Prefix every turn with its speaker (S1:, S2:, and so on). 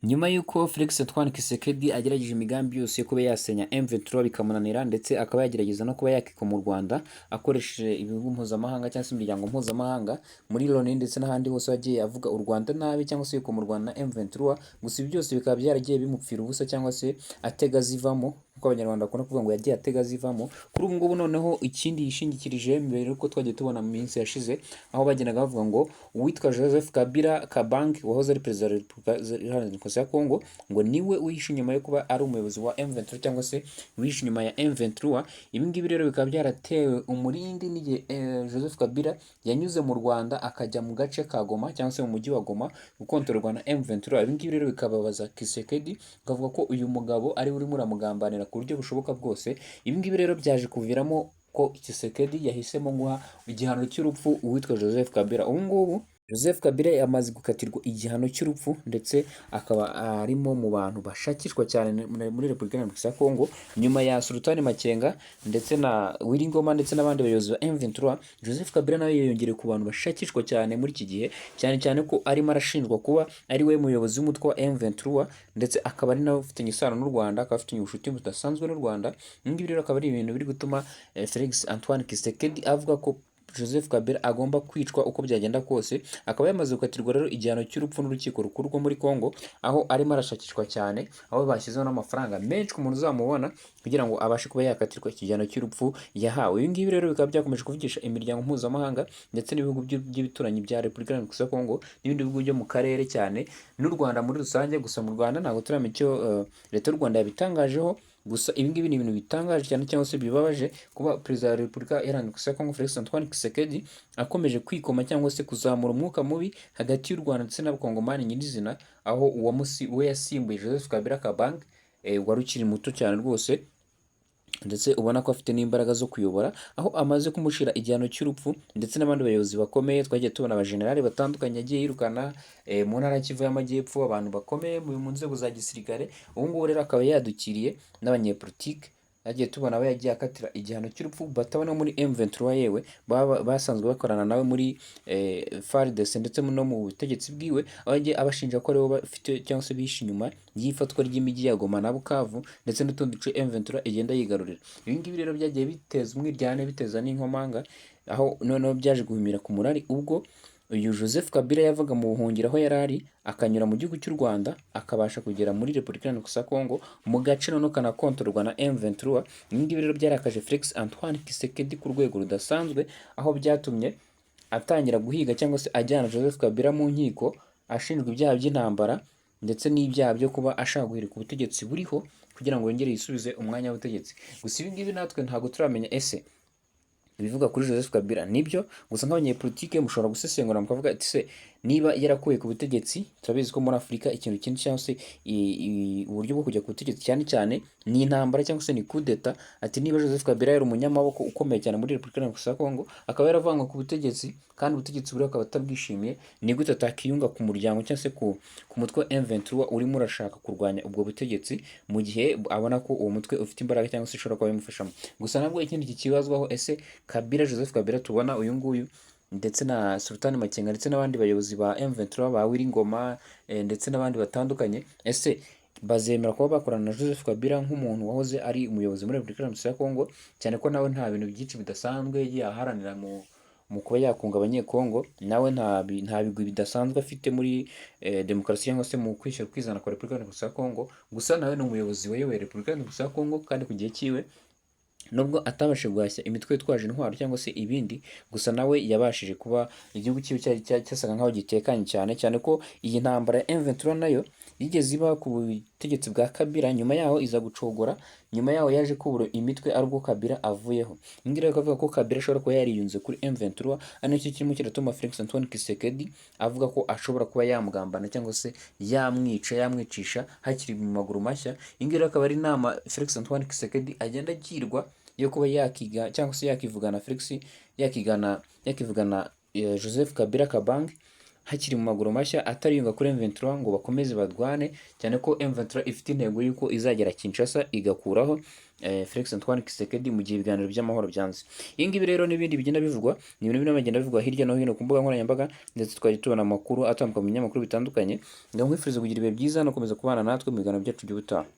S1: Nyuma y'uko Felix Antoine Tshisekedi agerageje imigambi yose yo kuba yasenya M23 bikamunanira ndetse akaba yagerageza no kuba yakika mu Rwanda akoresheje ibihugu mpuzamahanga cyangwa se imiryango mpuzamahanga muri Loni ndetse n'ahandi hose yagiye avuga u Rwanda nabi cyangwa se yuko mu Rwanda na M23, gusa ibi byose bikaba byaragiye bimupfira ubusa cyangwa se atega zivamo kuko abanyarwanda bakunda kuvuga ngo yagiye atega zivamo. Kuri ubu ngubu noneho ikindi yishingikirije mbere yuko twagiye tubona mu minsi yashize aho bagendaga bavuga ngo uwitwa Joseph Kabila Kabange wahoze ari perezida wa Repubulika Iharanira Demokarasi ya Kongo ngo niwe wihishe inyuma yo kuba ari umuyobozi wa M23 cyangwa se wihishe inyuma ya M23. Ibi ngibi rero bikaba byaratewe umurindi n'igihe Joseph Kabila yanyuze mu Rwanda akajya mu gace ka Goma cyangwa se mu mujyi wa Goma gukontororwa na M23. Ibi ngibi rero bikababaza Tshisekedi akavuga ko uyu mugabo ari we urimo uramugambanira ku buryo bushoboka bwose. Ibi ngibi rero byaje kuviramo ko Tshisekedi yahisemo guha igihano cy'urupfu uwitwa Joseph Kabila. Ubu ngubu Joseph Kabila yamaze gukatirwa igihano cy'urupfu ndetse akaba arimo mu bantu bashakishwa cyane muri Repubulika Iharanira Demokarasi ya Kongo nyuma ya Sultani Makenga ndetse na Willy Ngoma ndetse n'abandi bayobozi ba M23. Joseph Kabila nawe yiyongereye ku bantu bashakishwa cyane muri iki gihe, cyane cyane ko arimo arashinjwa kuba ari we muyobozi w'umutwe wa M23 ndetse akaba ari nawe ufitanye isano n'u Rwanda, akaba afitanye ubucuti budasanzwe n'u Rwanda. Ibi ngibi rero akaba ari ibintu biri gutuma Felix Antoine Tshisekedi avuga ko Joseph Kabila agomba kwicwa uko byagenda kose. Akaba yamaze gukatirwa rero igihano cy'urupfu n'urukiko rukuru rwo muri Kongo, aho arimo arashakishwa cyane, aho bashyizeho n'amafaranga menshi ku muntu uzamubona kugira ngo abashe kuba yakatirwa iki gihano cy'urupfu yahawe. Ibi ngibi rero bikaba byakomeje kuvugisha imiryango mpuzamahanga ndetse n'ibihugu by'ibituranyi bya Repubulika Iharanira Demokarasi ya Kongo n'ibindi bihugu byo mu karere cyane n'u Rwanda muri rusange. Gusa mu Rwanda ntabwo turamenya icyo leta y'u Rwanda yabitangajeho. Gusa ibi ngibi ni ibintu bitangaje cyane cyangwa se bibabaje kuba perezida wa Repubulika Iharanira Demokarasi ya Kongo Felix Antoine Tshisekedi akomeje kwikoma cyangwa se kuzamura umwuka mubi hagati y'u Rwanda ndetse n'abakongomani nyirizina, aho we yasimbuye Joseph Kabila Kabange wari ukiri muto cyane rwose ndetse ubona ko afite n'imbaraga zo kuyobora, aho amaze kumushira igihano cy'urupfu ndetse n'abandi bayobozi bakomeye. Twagiye tubona abajenerali batandukanye yagiye yirukana mu ntara ya Kivu y'Amajyepfo, abantu bakomeye mu nzego za gisirikare. Ubu ngubu rero akaba yadukiriye n'abanyepolitike yagiye tubona abo yagiye akatira igihano cy'urupfu batabona muri M23 yewe basanzwe bakorana nawe muri FARDC ndetse no mu butegetsi bwiwe, aho yagiye abashinja ko aribo bafite cyangwa se bihishe inyuma y'ifatwa ry'imijyi ya Goma na Bukavu ndetse n'utundi duce M23 igenda yigarurira. Ibi ngibi rero byagiye biteza umwiryane, biteza n'inkomanga, aho noneho byaje guhumira ku murari ubwo uyu Joseph Kabila yavaga mu buhungiro aho yari ari akanyura mu gihugu cy'u Rwanda akabasha kugera muri Repubulika Iharanira Demokarasi ya Kongo mu gace noneho kanakontororwa na M23. Ibi ngibi rero byarakaje Felix Antoine Tshisekedi ku rwego rudasanzwe, aho byatumye atangira guhiga cyangwa se ajyana Joseph Kabila mu nkiko ashinjwa ibyaha by'intambara ndetse n'ibyaha byo kuba ashaka guhirika ubutegetsi buriho kugira ngo yongere yisubize umwanya w'ubutegetsi. Gusa ibi ngibi natwe ntabwo turamenya ese ibivuga kuri Joseph Kabila nibyo. Gusa nk'abanyepolitike mushobora gusesengura mukavuga ati se niba yarakuwe ku butegetsi, turabizi ko muri Afurika ikintu kinini cyangwa se uburyo bwo kujya ku butegetsi cyane cyane ni intambara cyangwa se ni coup d'etat. Ati niba Joseph Kabila yari umunyamaboko ukomeye cyane muri Repubulika Iharanira Demokarasi ya Kongo akaba yaravanywe ku butegetsi kandi ubutegetsi buriho akaba atabwishimiye, ni gute atakiyunga ku muryango cyangwa se ku mutwe wa M23 urimo urashaka kurwanya ubwo butegetsi mu gihe abona ko uwo mutwe ufite imbaraga cyangwa se ushobora kuba bimufashamo. Gusa nabwo ikindi kikibazwaho, ese Kabila Joseph Kabila tubona uyu nguyu ndetse na Sultani Makenga ndetse n'abandi bayobozi ba M23 ba Willy Ngoma ndetse n'abandi batandukanye, ese bazemera kuba bakorana na Joseph Kabila nk'umuntu wahoze ari umuyobozi muri Repubulika Iharanira Demokarasi ya Kongo, cyane ko nawe nta bintu byinshi bidasanzwe yaharanira mu kuba yakunga abanyekongo, nawe nta bigwi bidasanzwe afite muri demokarasi cyangwa se mu kwishyira kwizana kwa Repubulika Iharanira Demokarasi ya Kongo. Gusa nawe ni umuyobozi wayoboye Repubulika Iharanira Demokarasi ya Kongo kandi ku gihe cyiwe, nubwo atabashije guhashya imitwe yitwaje intwaro cyangwa se ibindi, gusa nawe yabashije kuba igihugu cyiwe cyasaga nkaho gitekanye cyane, cyane ko iyi ntambara ya M23 nayo yigeze iba ku butegetsi bwa Kabila, nyuma yaho iza gucogora, nyuma yaho yaje kubura imitwe ari ubwo Kabila avuyeho. Ibi ngibi bakavuga ko Kabila ashobora kuba yariyunze kuri M23, ari nacyo kirimo kiratuma Felix Antoine Tshisekedi avuga ko ashobora kuba yamugambana cyangwa se yamwicisha hakiri mu maguru mashya. Iyi ngiyi akaba ari inama Felix Antoine Tshisekedi agenda agirwa yo kuba yakiga cyangwa se yakivugana Joseph Kabila Kabange, hakiri mu maguru mashya atariyunga kuri M23 ngo bakomeze barwane, cyane ko M23 ifite intego y'uko izagera Kinshasa igakuraho Felix Antoine Tshisekedi mu gihe ibiganiro by'amahoro byanze. Ibi ngibi rero n'ibindi bigenda bivugwa ni ibintu bino bigenda bivugwa hirya no hino ku mbuga nkoranyambaga, ndetse twari tubona amakuru atandukanye mu binyamakuru bitandukanye. Ndamwifuriza kugira ibihe byiza no gukomeza kubana natwe mu biganiro byacu by'ubutaha.